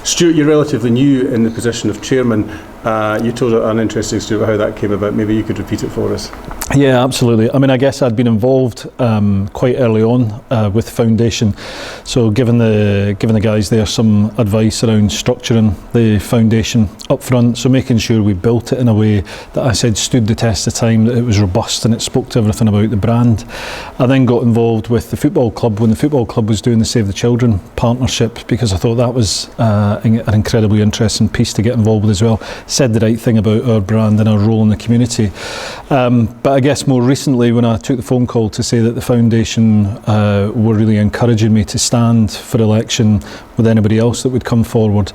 Stuart, you're relatively new in the position of chairman. You told an interesting story about how that came about. Maybe you could repeat it for us. Yeah, absolutely. I mean, I guess I'd been involved quite early on with the foundation, so given the guys there some advice around structuring the foundation up front, so making sure we built it in a way that I said stood the test of time, that it was robust and it spoke to everything about the brand. I then got involved with the football club when the football club was doing the Save the Children partnership, because I thought that was an incredibly interesting piece to get involved with as well. Said the right thing about our brand and our role in the community. But I guess more recently, when I took the phone call to say that the foundation were really encouraging me to stand for election with anybody else that would come forward,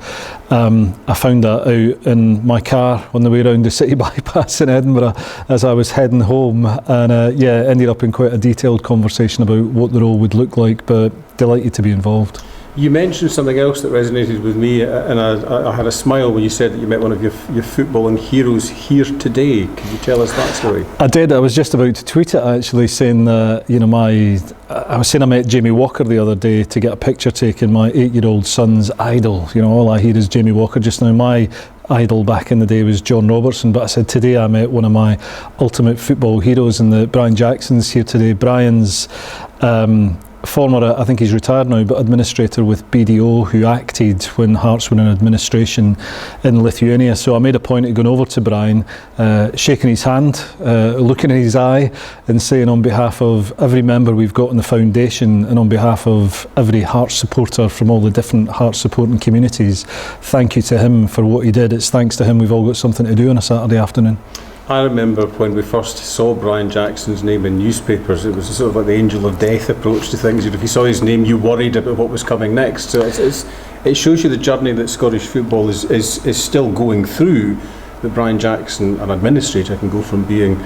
I found that out in my car on the way around the city bypass in Edinburgh as I was heading home, and ended up in quite a detailed conversation about what the role would look like, but delighted to be involved. You mentioned something else that resonated with me, and I had a smile when you said that you met one of your footballing heroes here today. Could you tell us that story? I did. I was just about to tweet it actually, saying that I was saying I met Jamie Walker the other day to get a picture taken. My 8-year-old son's idol. All I hear is Jamie Walker just now. My idol back in the day was John Robertson, but I said today I met one of my ultimate football heroes, and that Brian Jackson's here today. Brian's former, I think he's retired now, but administrator with BDO, who acted when Hearts were in administration in Lithuania. So I made a point of going over to Brian, shaking his hand, looking in his eye, and saying on behalf of every member we've got in the foundation, and on behalf of every Hearts supporter from all the different Hearts supporting communities, thank you to him for what he did. It's thanks to him we've all got something to do on a Saturday afternoon. I remember when we first saw Brian Jackson's name in newspapers, it was sort of like the angel of death approach to things. If you saw his name, you worried about what was coming next. So it shows you the journey that Scottish football is still going through, that Brian Jackson, an administrator, can go from being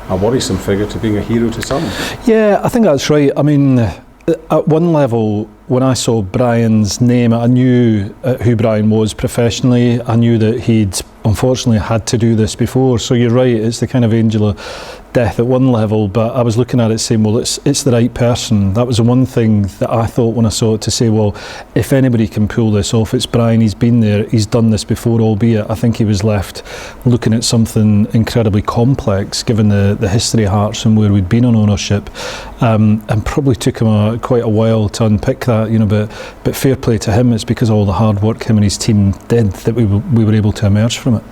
a worrisome figure to being a hero to some. Yeah, I think that's right. I mean, at one level, when I saw Brian's name, I knew who Brian was professionally. I knew that he'd unfortunately had to do this before. So you're right, it's the kind of angel of death at one level, but I was looking at it saying, well, it's the right person. That was the one thing that I thought when I saw it, to say, well, if anybody can pull this off, it's Brian. He's been there, he's done this before, albeit I think he was left looking at something incredibly complex given the history of Hearts and where we'd been on ownership, and probably took him quite a while to unpick that, but fair play to him. It's because of all the hard work him and his team did that we were able to emerge from it.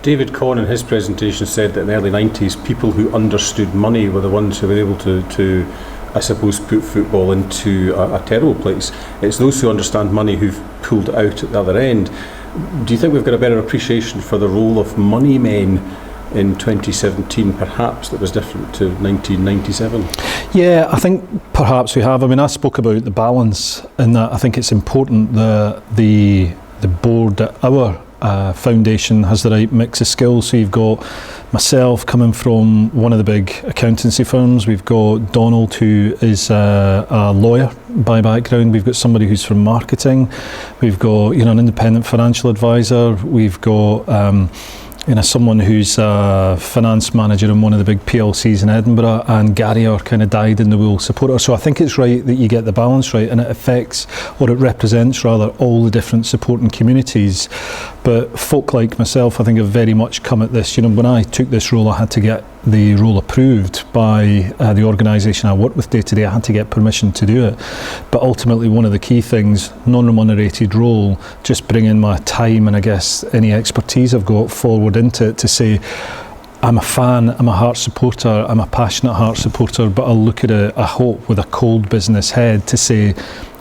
David Conn in his presentation said that in the early 90s, people who understood money were the ones who were able to I suppose, put football into a terrible place. It's those who understand money who've pulled out at the other end. Do you think we've got a better appreciation for the role of money men in 2017, perhaps, that was different to 1997? Yeah, I think perhaps we have. I mean, I spoke about the balance, and that I think it's important that the board at our foundation has the right mix of skills. So you've got myself coming from one of the big accountancy firms. We've got Donald, who is a lawyer by background. We've got somebody who's from marketing. We've got an independent financial advisor. We've got someone who's a finance manager in one of the big PLCs in Edinburgh, and Gary, our kind of dyed-in-the-wool supporter. So I think it's right that you get the balance right, and it affects, or it represents rather, all the different supporting communities. But folk like myself, I think, have very much come at this. When I took this role, I had to get the role approved by the organisation I work with day to day. I had to get permission to do it. But ultimately, one of the key things, non-remunerated role, just bringing my time and I guess any expertise I've got forward into it to say, I'm a fan, I'm a Hearts supporter, I'm a passionate Hearts supporter, but I'll look at it, I hope, with a cold business head to say,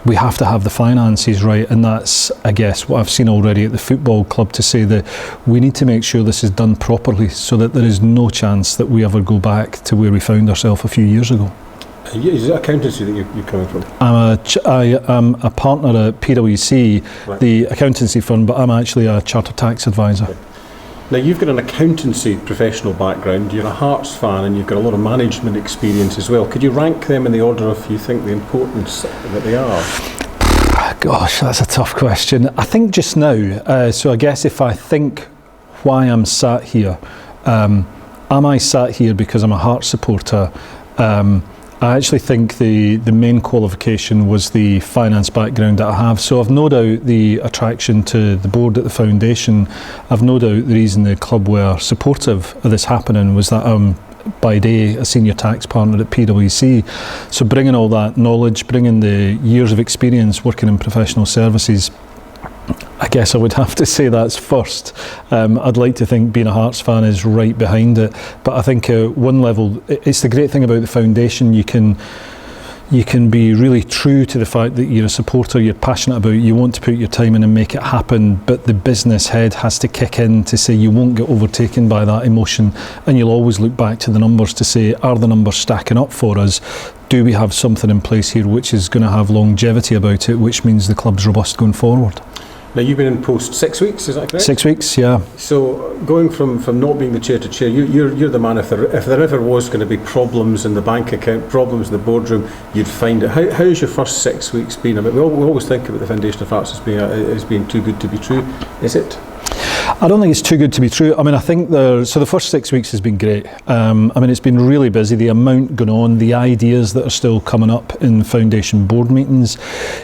we have to have the finances right, and that's, I guess, what I've seen already at the football club, to say that we need to make sure this is done properly so that there is no chance that we ever go back to where we found ourselves a few years ago. Is it accountancy that you're coming from? I am a partner at PwC, right, the accountancy firm, but I'm actually a chartered tax advisor. Okay. Now, you've got an accountancy professional background, you're a Hearts fan, and you've got a lot of management experience as well. Could you rank them in the order of, you think, the importance that they are? Gosh, that's a tough question. I think just now, so I guess if I think why I'm sat here, am I sat here because I'm a Hearts supporter? I actually think the main qualification was the finance background that I have. So I've no doubt the attraction to the board at the foundation. I've no doubt the reason the club were supportive of this happening was that I'm by day a senior tax partner at PwC. So bringing all that knowledge, bringing the years of experience working in professional services, I guess I would have to say that's first. I'd like to think being a Hearts fan is right behind it, but I think at one level, it's the great thing about the foundation. You can be really true to the fact that you're a supporter, you're passionate about it, you want to put your time in and make it happen, but the business head has to kick in to say you won't get overtaken by that emotion, and you'll always look back to the numbers to say, are the numbers stacking up for us? Do we have something in place here which is going to have longevity about it, which means the club's robust going forward? Now, you've been in post 6 weeks, is that correct? 6 weeks, yeah. So going from not being the chair to chair, you're the man. If there ever was going to be problems in the bank account, problems in the boardroom, you'd find it. How's your first 6 weeks been? I mean, we always think about the Foundation of Hearts as being too good to be true. Is it? I don't think it's too good to be true. I mean, I think so the first 6 weeks has been great. I mean, it's been really busy. The amount going on, the ideas that are still coming up in foundation board meetings.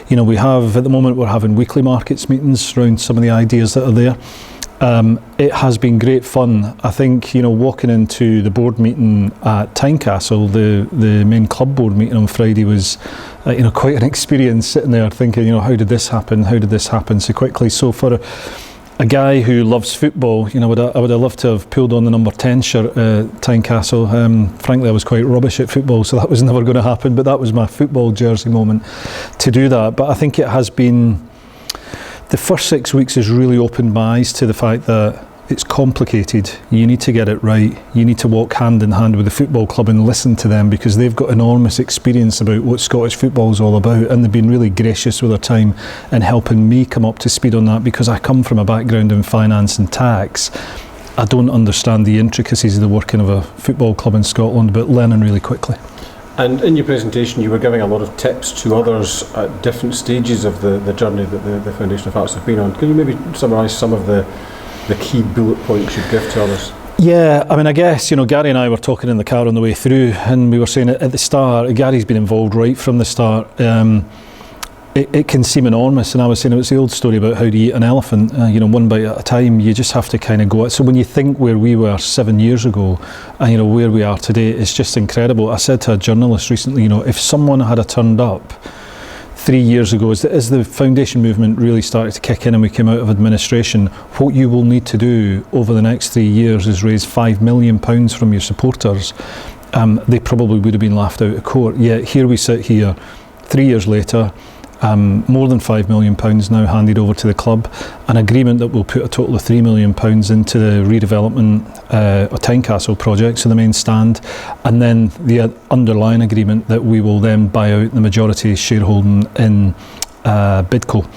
You know, we have, at the moment, we're having weekly markets meetings around some of the ideas that are there. It has been great fun. I think, you know, walking into the board meeting at Tynecastle, the main club board meeting on Friday was, you know, quite an experience sitting there thinking, you know, how did this happen? How did this happen so quickly? So for a guy who loves football, you know, I would have loved to have pulled on the number 10 shirt at Tynecastle. Frankly, I was quite rubbish at football, so that was never going to happen, but that was my football jersey moment to do that. But I think it has been, the first 6 weeks has really opened my eyes to the fact that it's complicated. You need to get it right. You need to walk hand in hand with the football club and listen to them, because they've got enormous experience about what Scottish football is all about, and they've been really gracious with their time in helping me come up to speed on that, because I come from a background in finance and tax. I don't understand the intricacies of the working of a football club in Scotland, but learning really quickly. And in your presentation, you were giving a lot of tips to others at different stages of the journey that the Foundation of Hearts have been on. Can you maybe summarise some of the key bullet points you'd give to others? Yeah, I mean, I guess, you know, Gary and I were talking in the car on the way through, and we were saying at the start, Gary's been involved right from the start. It can seem enormous, and I was saying it was the old story about how do you eat an elephant, you know, one bite at a time. You just have to kind of go at it. So when you think where we were 7 years ago and, you know, where we are today, it's just incredible. I said to a journalist recently, you know, if someone had turned up 3 years ago, as the foundation movement really started to kick in and we came out of administration, what you will need to do over the next 3 years is raise £5 million from your supporters. They probably would have been laughed out of court. Yet here we sit here 3 years later, more than £5 million now handed over to the club, an agreement that will put a total of £3 million into the redevelopment of Tynecastle project, so the main stand, and then the underlying agreement that we will then buy out the majority shareholding in Bidco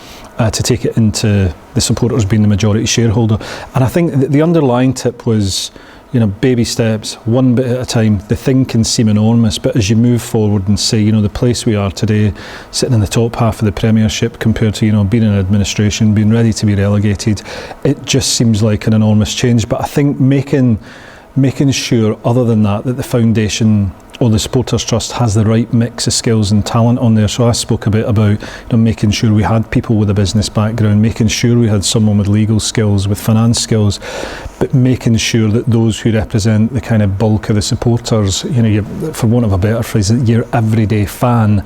to take it into the supporters being the majority shareholder. And I think the underlying tip was, you know, baby steps, one bit at a time. The thing can seem enormous, but as you move forward and say, you know, the place we are today, sitting in the top half of the Premiership compared to, you know, being in administration, being ready to be relegated, it just seems like an enormous change. But I think making sure, other than that the foundation or the Supporters Trust has the right mix of skills and talent on there. So I spoke a bit about, you know, making sure we had people with a business background, making sure we had someone with legal skills, with finance skills, but making sure that those who represent the kind of bulk of the supporters, you know, for want of a better phrase, your everyday fan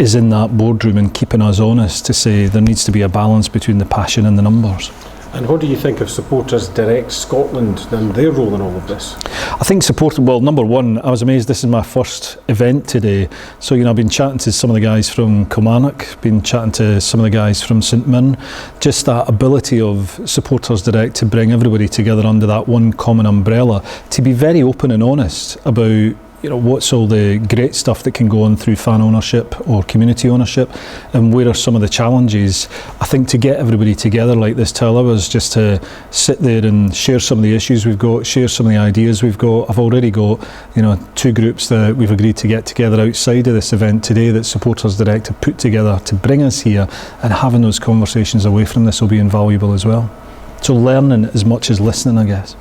is in that boardroom and keeping us honest to say there needs to be a balance between the passion and the numbers. And what do you think of Supporters Direct Scotland and their role in all of this? I think well, number one, I was amazed. This is my first event today. So, you know, I've been chatting to some of the guys from Kilmarnock, been chatting to some of the guys from St Mirren. Just that ability of Supporters Direct to bring everybody together under that one common umbrella, to be very open and honest about, you know, what's all the great stuff that can go on through fan ownership or community ownership, and where are some of the challenges. I think to get everybody together like this, to allow us just to sit there and share some of the issues we've got, share some of the ideas we've got. I've already got, you know, 2 groups that we've agreed to get together outside of this event today that Supporters Direct have put together to bring us here, and having those conversations away from this will be invaluable as well. So learning as much as listening, I guess.